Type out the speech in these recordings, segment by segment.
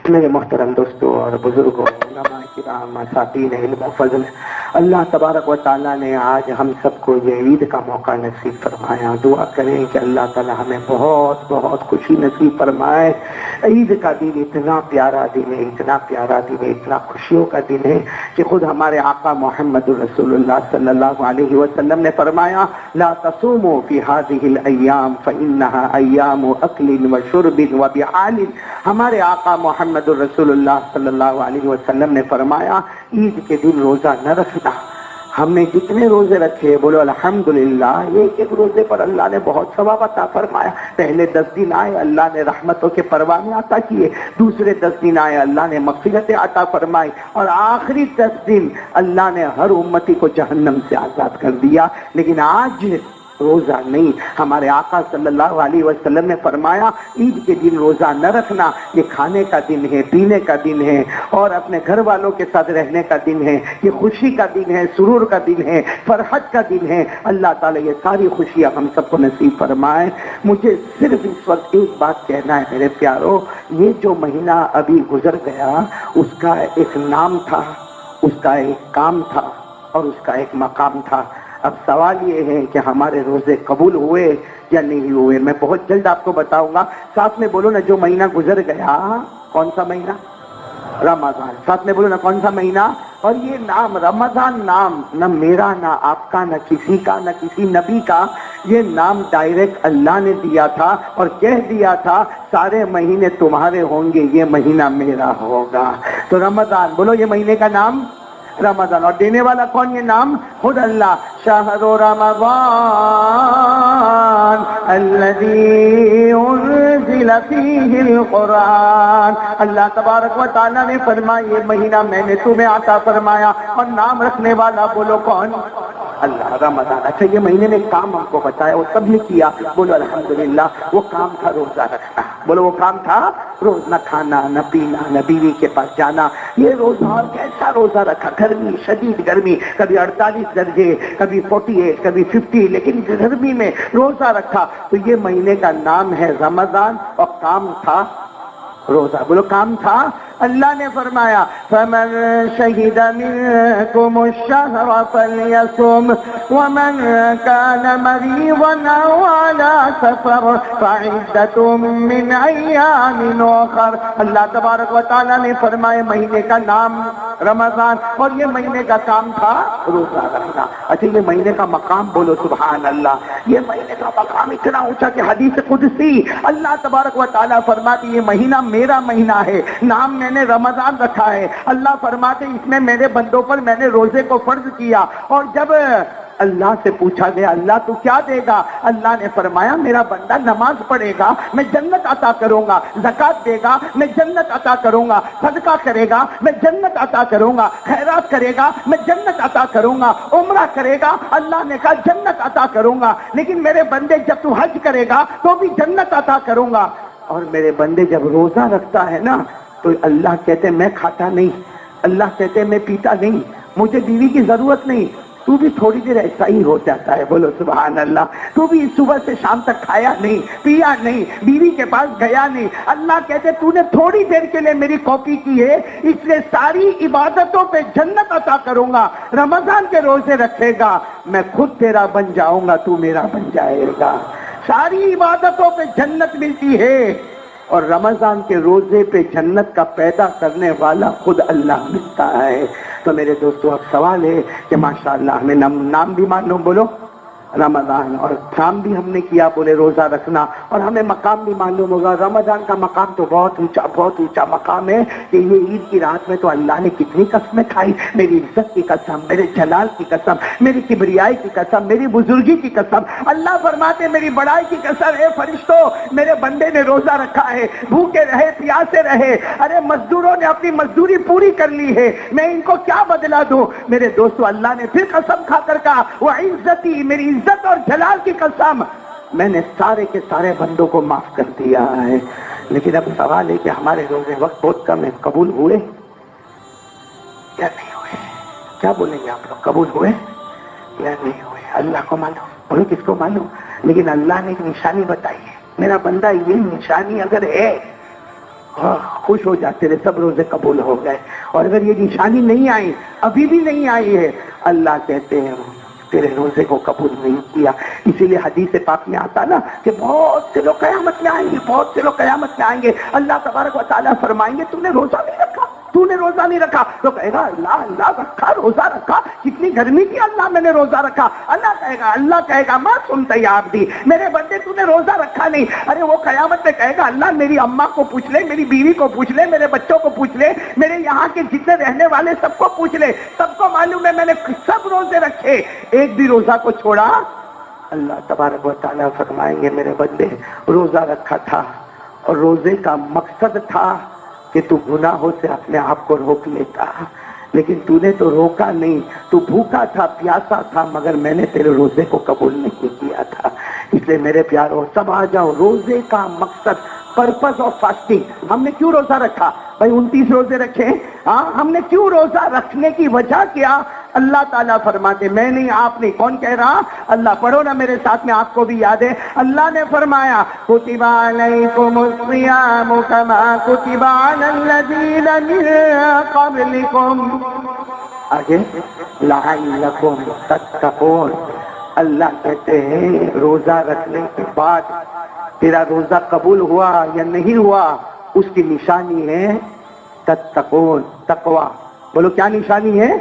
میرے محترم دوستوں اور بزرگوں، علماء کرام، اساتذین علم و فضل، اللہ تبارک و تعالیٰ نے آج ہم سب کو یہ عید کا موقع نصیب فرمایا. دعا کریں کہ اللہ تعالیٰ ہمیں بہت بہت خوشی نصیب فرمائے. عید کا دن اتنا پیارا دن ہے، اتنا پیارا دن ہے، اتنا خوشیوں کا دن ہے کہ خود ہمارے آقا محمد رسول اللہ صلی اللہ علیہ وسلم نے فرمایا لا تصوموا فی هذه الایام فانها ایام اکل و شرب و بحال. ہمارے آقا محمد رسول اللہ صلی اللہ علیہ وسلم نے فرمایا عید کے دن روزہ نہ رکھنا. ہم نے جتنے روزے رکھے بولو الحمدللہ، ایک ایک روزے پر اللہ نے بہت ثواب عطا فرمایا. پہلے 10 دن آئے اللہ نے رحمتوں کے پروانے عطا کیے، دوسرے 10 دن آئے اللہ نے مغفرتیں عطا فرمائی، اور آخری 10 دن اللہ نے ہر امتی کو جہنم سے آزاد کر دیا. لیکن آج روزہ نہیں. ہمارے آقا صلی اللہ علیہ وسلم نے فرمایا عید کے دن روزہ نہ رکھنا، یہ کھانے کا دن ہے، پینے کا دن ہے، اور اپنے گھر والوں کے ساتھ رہنے کا دن ہے. یہ خوشی کا دن ہے، سرور کا دن ہے، فرحت کا دن ہے. اللہ تعالیٰ یہ ساری خوشیاں ہم سب کو نصیب فرمائے. مجھے صرف اس وقت ایک بات کہنا ہے میرے پیارو، یہ جو مہینہ ابھی گزر گیا اس کا ایک نام تھا، اس کا ایک کام تھا، اور اس کا ایک مقام تھا. اب سوال یہ ہے کہ ہمارے روزے قبول ہوئے یا نہیں ہوئے. میں بہت جلد آپ کو بتاؤں گا. ساتھ میں بولو نا جو مہینہ گزر گیا، کون سا مہینہ؟ رمضان. ساتھ میں بولو نا کون سا مہینہ؟ اور یہ نام رمضان، نام نہ میرا، نہ آپ کا، نہ کسی کا، نہ کسی نبی کا. یہ نام ڈائریکٹ اللہ نے دیا تھا اور کہہ دیا تھا سارے مہینے تمہارے ہوں گے، یہ مہینہ میرا ہوگا. تو رمضان بولو، یہ مہینے کا نام رمضان. اور دینے والا کون؟ یہ نام خود اللہ. شہر رمضان الذی انزل فیہ القرآن. اللہ تبارک و تعالیٰ نے فرمایا یہ مہینہ میں نے تمہیں عطا فرمایا. اور نام رکھنے والا بولو کون؟ اللہ. رمضان. اچھا، یہ مہینے نے کام ہم کو بتایا، وہ سب نے کیا. بولو الحمدللہ. وہ کام تھا روزہ رکھنا. بولو وہ کام تھا روز نہ کھانا، نہ پینا، نہ بیوی کے پاس جانا. یہ روزہ، اور کیسا روزہ رکھا؟ گرمی، شدید گرمی، کبھی 48 درجے، کبھی 48، کبھی 50، لیکن گرمی میں روزہ رکھا. تو یہ مہینے کا نام ہے رمضان اور کام تھا روزہ. بولو کام تھا. اللہ نے فرمایا فَمَن شَهِدَ مِنكُمُ الشَّهْرَ فَلْيَصُمْ وَمَن كَانَ مَرِيضًا أَوْ عَلَى سَفَرٍ فَعِدَّةٌ مِّنْ أَيَّامٍ أُخَرَ. اللہ تبارک و تعالیٰ نے فرمایا مہینے کا نام رمضان اور یہ مہینے کا کام تھا روزہ رکھنا. اچھا، یہ مہینے کا مقام بولو سبحان اللہ. یہ مہینے کا مقام اتنا اونچا کہ حدیث قدسی اللہ تبارک و تعالیٰ فرماتے یہ مہینہ میرا مہینہ ہے، نام میں نے رمضان رکھا ہے. اللہ فرماتے اس میں میرے بندوں پر میں نے روزے کو فرض کیا. اور جب اللہ سے پوچھا گیا اللہ تو کیا دے گا؟ اللہ نے فرمایا میرا بندہ نماز پڑھے گا میں جنت عطا کروں گا، زکات دے گا میں جنت عطا کروں گا، صدقہ کرے گا میں جنت عطا کروں گا، خیرات کرے گا میں جنت عطا کروں گا، عمرہ کرے گا اللہ نے کہا جنت عطا کروں گا. لیکن میرے بندے جب تو حج کرے گا تو بھی جنت عطا کروں گا. اور میرے بندے جب روزہ رکھتا ہے نا تو اللہ کہتے میں کھاتا نہیں، اللہ کہتے میں پیتا نہیں، مجھے بیوی کی ضرورت نہیں. تو بھی تھوڑی دیر ایسا ہی ہو جاتا ہے. بولو سبحان اللہ. تو بھی صبح سے شام تک کھایا نہیں، پیا نہیں، بیوی کے پاس گیا نہیں. اللہ کہتے تو نے تھوڑی دیر کے لیے میری کاپی کی ہے، اس لیے ساری عبادتوں پہ جنت عطا کروں گا. رمضان کے روزے رکھے گا میں خود تیرا بن جاؤں گا، تو میرا بن جائے گا. ساری عبادتوں پہ جنت ملتی ہے اور رمضان کے روزے پہ جنت کا پیدا کرنے والا خود اللہ ملتا ہے. تو میرے دوستو اب سوال ہے کہ ماشاءاللہ ہمیں نام بھی معلوم بولو رمضان، اور کام بھی ہم نے کیا بولے روزہ رکھنا، اور ہمیں مقام بھی معلوم ہوگا. رمضان کا مقام تو بہت اونچا مقام ہے کہ یہ عید کی رات میں تو اللہ نے کتنی قسمیں کھائی. میری عزت کی قسم، میرے جلال کی قسم، میری کبریائی کی قسم، میری بزرگی کی قسم. اللہ فرماتے میری بڑائی کی قسم اے فرشتوں میرے بندے نے روزہ رکھا ہے، بھوکے رہے پیاسے رہے، ارے مزدوروں نے اپنی مزدوری پوری کر لی ہے، میں ان کو کیا بدلا دوں. میرے دوستو اللہ نے پھر قسم کھا کر کہا وہ عزتی، میری عزت اور جلال کی قسم میں نے سارے کے سارے بندوں کو معاف کر دیا ہے. لیکن اب سوال ہے کہ ہمارے روزے وقت بہت کم ہے، قبول ہوئے یا نہیں ہوئے؟ کیا بولیں گے آپ لوگ؟ قبول ہوئے یا نہیں ہوئے؟ اللہ کو معلوم. بولو کس کو معلوم؟ لیکن اللہ نے ایک نشانی بتائی ہے. میرا بندہ یہ نشانی اگر ہے خوش ہو جا تیرے سب روزے قبول ہو گئے. اور اگر یہ نشانی نہیں آئی، ابھی بھی نہیں آئی ہے، اللہ کہتے ہیں تیرے روزے کو قبول نہیں کیا. اسی لیے حدیث پاک میں آتا نا کہ بہت سے لوگ قیامت میں آئیں گے، بہت سے لوگ قیامت میں آئیں گے، اللہ تبارک و تعالیٰ فرمائیں گے تو نے روزہ نہیں رکھا، تو نے روزہ نہیں رکھا. تو کہے گا اللہ رکھا، روزہ رکھا، کتنی گرمی تھی اللہ میں نے روزہ رکھا. اللہ کہے گا ماں سنتا آپ دی میرے بندے تو نے روزہ رکھا نہیں. ارے وہ قیامت میں کہے گا اللہ میری اماں کو پوچھ لے، میری بیوی کو پوچھ لے، میرے بچوں کو پوچھ لے، میرے یہاں کے جتنے رہنے والے سب کو پوچھ لے، سب کو معلوم ہے میں نے سب روزے رکھے، ایک بھی روزہ کو چھوڑا. اللہ تبارک و تعالیٰ فرمائیں گے میرے بندے روزہ رکھا تھا، اور روزے کا مقصد تھا کہ تو گناہوں سے اپنے آپ کو روک لیتا، لیکن تو نے تو روکا نہیں. تو بھوکا تھا، پیاسا تھا، مگر میں نے تیرے روزے کو قبول نہیں کیا تھا. اس لیے میرے پیاروں سب آ جاؤ. روزے کا مقصد، پرپز آف فاسٹنگ، ہم نے کیوں روزہ رکھا بھائی؟ 29 روزے رکھے. ہم نے کیوں روزہ رکھنے کی وجہ کیا؟ اللہ تعالیٰ فرماتے میں نہیں آپ نہیں. کون کہہ رہا؟ اللہ. پڑھو نا میرے ساتھ میں، آپ کو بھی یاد ہے. اللہ نے فرمایا کتب علیکم الصیام کما کتب علی الذین من قبلکم آگے لعلکم تتقون. اللہ کہتے ہیں روزہ رکھنے کے بعد تیرا روزہ قبول ہوا یا نہیں ہوا، اس کی نشانی ہے تتقون، تقوی. بولو کیا نشانی ہے؟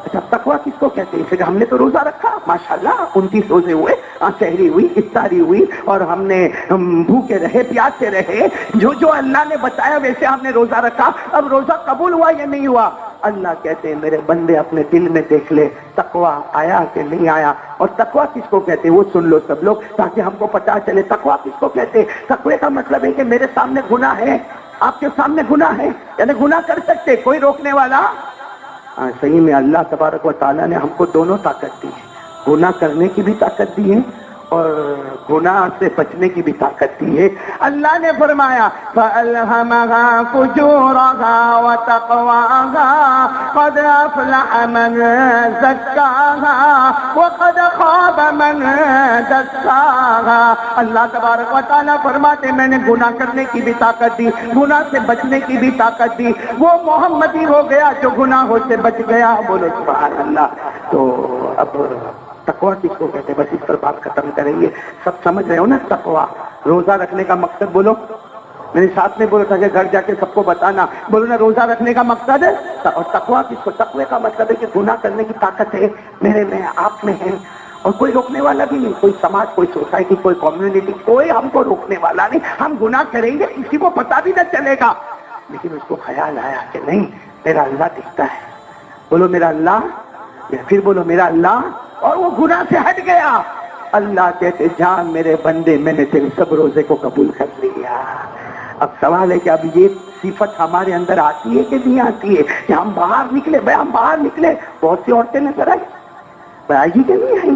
اچھا تقوی کس کو کہتے ہیں؟ ہم نے تو روزہ رکھا ماشاءاللہ، 29 روزے ہوئے، سحری ہوئی، افطاری ہوئی، اور ہم نے بھوکے رہے، پیاسے رہے، جو اللہ نے بتایا ویسے ہم نے روزہ رکھا. اب روزہ قبول ہوا یا نہیں ہوا؟ اللہ کہتے ہیں میرے بندے اپنے دل میں دیکھ لے تقوی آیا کہ نہیں آیا. اور تقوی کس کو کہتے ہیں وہ سن لو سب لوگ تاکہ ہم کو پتا چلے تقوی کس کو کہتے ہیں. تقوی کا مطلب ہے کہ میرے سامنے گناہ ہے، آپ کے سامنے گناہ ہے، یعنی گناہ کر سکتے، کوئی روکنے والا. صحیح میں اللہ تبارک و تعالیٰ نے ہم کو دونوں طاقت دی ہے، گناہ کرنے کی بھی طاقت دی ہے اور گناہ سے بچنے کی بھی طاقت دی ہے. اللہ نے فرمایا فَأَلْهَمَهَا فُجُورَهَا وَتَقْوَاهَا قَدْ أَفْلَحَ مَنْ زَكَّاهَا وَقَدْ خَابَ مَنْ دَسَّاهَا. اللہ تبارک و تعالیٰ فرماتے میں نے گناہ کرنے کی بھی طاقت دی، گناہ سے بچنے کی بھی طاقت دی. وہ محمدی ہو گیا جو گناہوں سے بچ گیا. بولو سبحان اللہ. تو اب تقوی کس کو کہتے ہیں؟ بس اس پر بات ختم کریں گے. سب سمجھ رہے ہو نا تقوی؟ روزہ رکھنے کا مقصد بولو. میں نے ساتھ میں بولا تھا کہ گھر جا کے سب کو بتانا. بولو نا روزہ رکھنے کا مقصد ہے. اور تقوی کس کو؟ تقوی کا مطلب ہے کہ گناہ کرنے کی طاقت ہے میرے میں، آپ میں ہے، اور کوئی روکنے والا بھی نہیں. کوئی سماج، کوئی سوسائٹی، کوئی کمیونٹی، کوئی ہم کو روکنے والا نہیں. ہم گناہ کریں گے، کسی کو پتا بھی نہ چلے گا، لیکن اس کو خیال آیا کہ نہیں میرا اللہ دکھتا ہے. بولو میرا اللہ، پھر بولو میرا اللہ، اور وہ گناہ سے ہٹ گیا. اللہ کہتے جان میرے بندے میں نے تیرے سب روزے کو قبول کر لیا. اب سوال ہے کہ اب یہ صفت ہمارے اندر آتی ہے کہ نہیں آتی ہے کہ ہم باہر نکلے؟ بھائی ہم باہر نکلے، بہت سی عورتیں نظر آئی، آئی ہی کہ نہیں آئی؟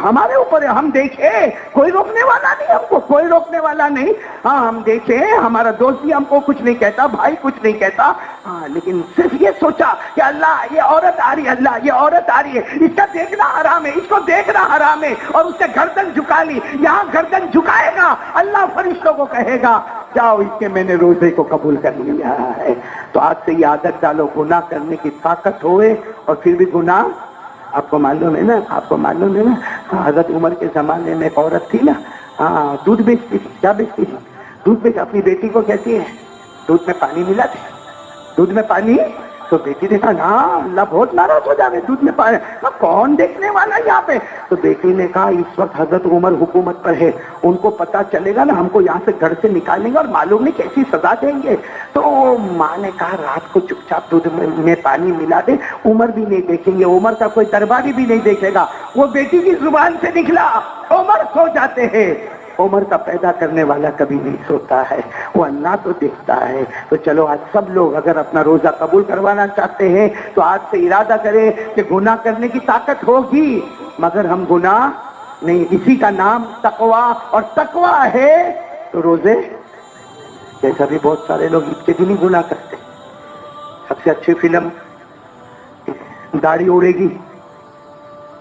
ہمارے اوپر ہے. ہم دیکھے کوئی روکنے والا نہیں، ہم کو کوئی روکنے والا نہیں. ہاں ہم دیکھے ہمارا دوست بھی ہم کو کچھ نہیں کہتا، بھائی کچھ نہیں کہتا. ہاں لیکن صرف یہ سوچا کہ اللہ یہ عورت آ رہی ہے، اللہ یہ عورت آ رہی ہے، اس کا دیکھنا حرام ہے، اس کو دیکھنا حرام ہے، اور اس نے گردن جھکا لی. یہاں گردن جھکائے گا، اللہ فرشتوں کو کہے گا جاؤ اس کے میں نے روزے کو قبول کر لیا ہے. تو آج سے یہ عادت ڈالو، گناہ کرنے کی طاقت ہوئے اور پھر بھی گناہ. آپ کو معلوم ہے نا، آپ کو معلوم ہے نا حضرت عمر کے زمانے میں ایک عورت تھی نا، دودھ بیچتی تھی. کیا بیچتی تھی؟ دودھ بیچ. اپنی بیٹی کو کہتی ہے دودھ میں پانی ملا تھا، دودھ میں پانی. تو بیٹی نے کہا نا اللہ بہت ناراض ہو جائے، دودھ میں پانی. کون دیکھنے والا یہاں پہ؟ تو بیٹی نے کہا اس وقت حضرت عمر حکومت پر ہے، ان کو پتا چلے گا نا ہم کو یہاں سے گھر سے نکالیں گے اور معلوم نہیں کیسی سزا دیں گے. تو ماں نے کہا رات کو چپ چاپ دودھ میں پانی ملا دے، عمر بھی نہیں دیکھیں گے، عمر کا کوئی درباری بھی نہیں دیکھے گا. وہ بیٹی کی زبان سے نکلا عمر سو جاتے ہیں. عمر کا پیدا کرنے والا کبھی نہیں سوتا ہے، وہ اللہ تو دیکھتا ہے. تو چلو آج سب لوگ اگر اپنا روزہ قبول کروانا چاہتے ہیں تو آج سے ارادہ کریں کہ گناہ کرنے کی طاقت ہوگی مگر ہم گناہ نہیں. اسی کا نام تقوی، اور تقوی ہے تو روزے. جیسا بھی بہت سارے لوگ عید کے دن ہی گناہ کرتے. سب سے اچھی فلم داڑھی اڑے گی،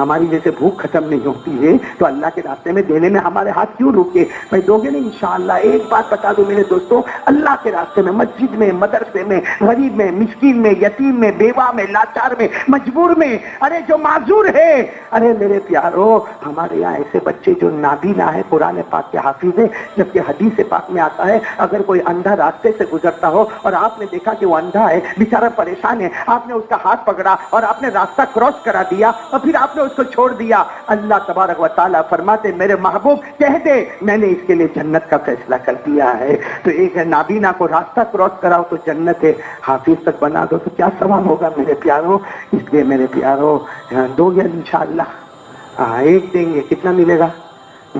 ہماری جیسے بھوک ختم نہیں ہوتی ہے تو اللہ کے راستے میں دینے میں ہمارے ہاتھ کیوں رکے؟ بھائی دو گے نہیں انشاءاللہ۔ ایک بات بتا دو میرے دوستوں، اللہ کے راستے میں، مسجد میں، مدرسے میں، غریب میں، مسکین میں، یتیم میں، بیوہ میں، لاچار میں، مجبور میں، ارے جو معذور ہے، ارے میرے پیارو، ہمارے یہاں ایسے بچے جو نابینا ہے، قرآن پاک کے حافظ ہے، جبکہ حدیث پاک میں آتا ہے اگر کوئی اندھا راستے سے گزرتا ہو اور آپ نے دیکھا کہ وہ اندھا ہے، بیچارہ پریشان ہے، آپ نے اس کا ہاتھ پکڑا اور آپ نے راستہ کراس کرا دیا اور پھر آپ نے اس کو چھوڑ دیا، اللہ تبارک و تعالیٰ فرماتے میرے محبوب کہہ دے میں نے اس کے لیے جنت کا فیصلہ کر دیا ہے۔ تو ایک نابینا کو راستہ کراس کراؤ تو جنت ہے، حافظ تک بنا دو تو کیا ثواب ہوگا میرے پیارو؟ اس لیے میرے پیارو دو گے انشاءاللہ؟ ایک دیں گے کتنا ملے گا؟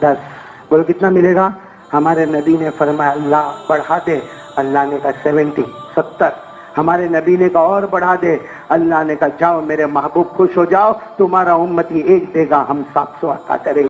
10۔ بولو کتنا ملے گا؟ ہمارے نبی نے فرمایا اللہ بڑھا دے، اللہ نے کہا 70 70۔ ہمارے نبی نے کہا اور بڑھا دے، اللہ نے کہا جاؤ میرے محبوب خوش ہو جاؤ، تمہارا امتی ایک دے گا، ہم 700 عطا کریں گے۔